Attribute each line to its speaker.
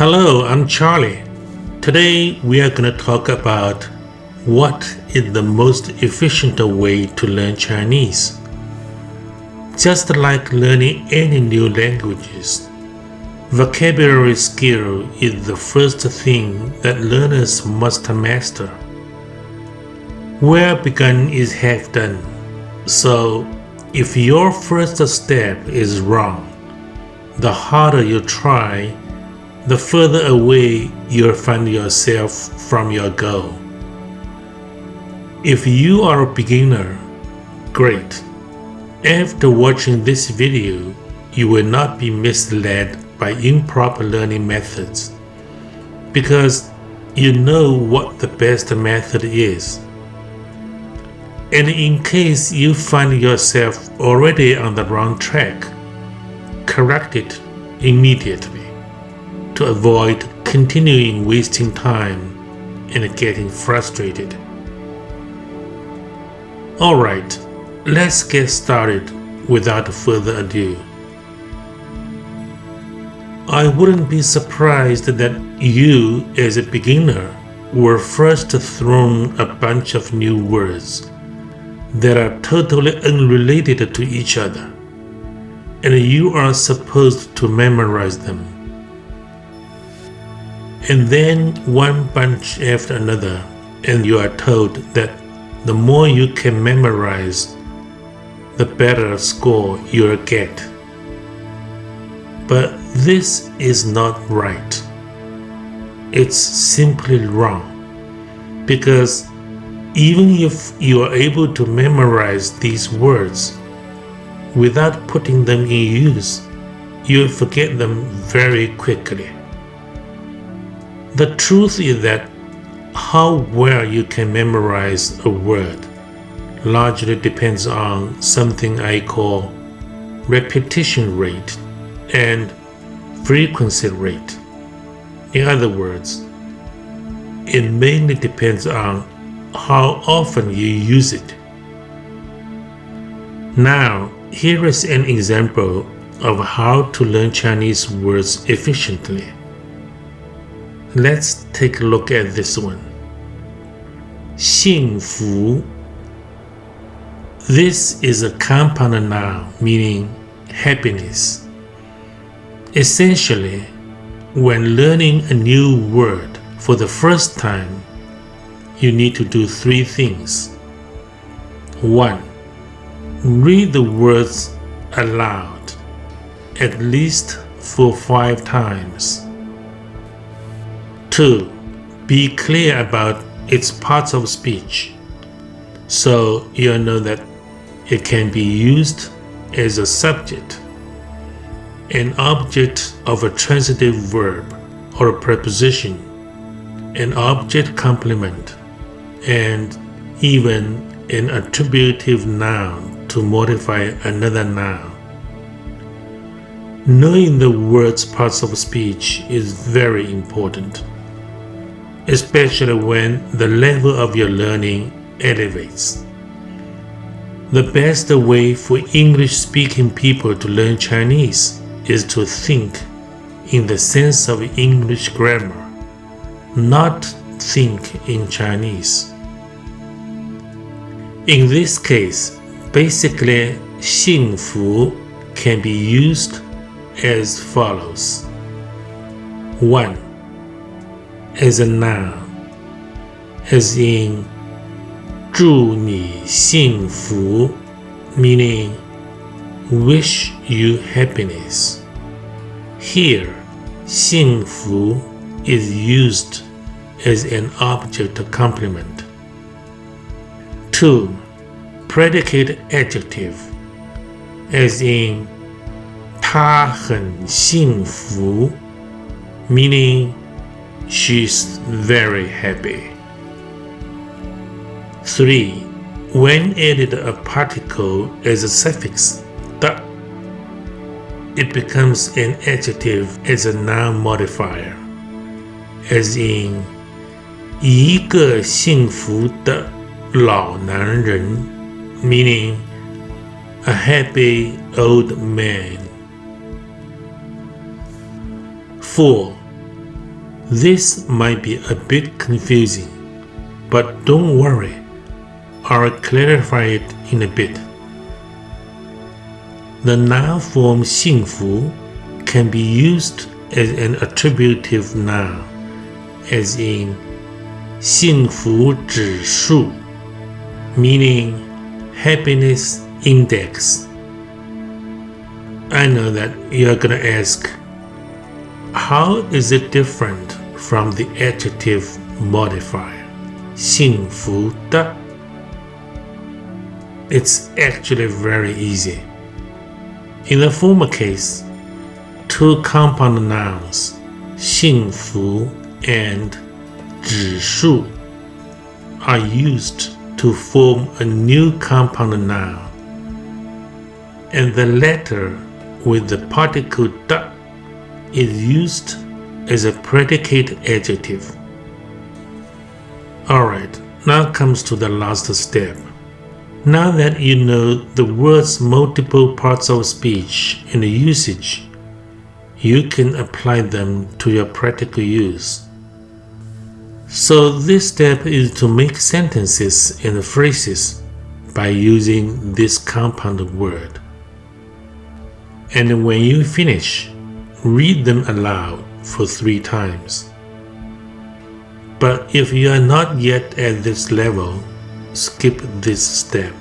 Speaker 1: Hello, I'm Charlie. Today we are going to talk about what is the most efficient way to learn Chinese. Just like learning any new languages, vocabulary skill is the first thing that learners must master. Where begun is half done. So, if your first step is wrong, the harder you try, the further away you'll find yourself from your goal. If you are a beginner, great. After watching this video, you will not be misled by improper learning methods, because you know what the best method is. And in case you find yourself already on the wrong track, correct it immediately to avoid continuing wasting time and getting frustrated. Alright, let's get started without further ado. I wouldn't be surprised that you, as a beginner, were first thrown a bunch of new words that are totally unrelated to each other, and you are supposed to memorize them. And then one bunch after another, and you are told that the more you can memorize, the better score you'll get. But this is not right. It's simply wrong, because even if you are able to memorize these words, without putting them in use, you'll forget them very quickly. The truth is that how well you can memorize a word largely depends on something I call repetition rate and frequency rate. In other words, it mainly depends on how often you use it. Now, here is an example of how to learn Chinese words efficiently. Let's take a look at this one. 幸福. This is a compound noun meaning happiness. Essentially, when learning a new word for the first time, you need to do three things. 1. Read the words aloud, at least for 5 times. 2. Be clear about its parts of speech, so you know that it can be used as a subject, an object of a transitive verb or a preposition, an object complement, and even an attributive noun to modify another noun. Knowing the word's parts of speech is very important, especially when the level of your learning elevates. The best way for English-speaking people to learn Chinese is to think in the sense of English grammar, not think in Chinese. In this case, basically, 幸福 can be used as follows. 1. As a noun, as in 祝你幸福, meaning wish you happiness. Here, 幸福 is used as an object complement. 2. Predicate adjective, as in 她很幸福, meaning she's very happy. 3. When added a particle as a suffix, 的, it becomes an adjective as a noun modifier, as in 一个幸福的老男人, meaning a happy old man. 4. This might be a bit confusing, but don't worry, I'll clarify it in a bit. The noun form 幸福 can be used as an attributive noun, as in 幸福指数, meaning happiness index. I know that you're gonna ask, how is it different from the adjective modifier 幸福的? It's actually very easy. In the former case, two compound nouns, 幸福 and 指数, are used to form a new compound noun, and the latter with the particle 的 is used as a predicate adjective. Alright, now comes to the last step. Now that you know the word's multiple parts of speech and usage, you can apply them to your practical use. So this step is to make sentences and phrases by using this compound word. And when you finish, read them aloud for 3 times. But if you are not yet at this level, skip this step.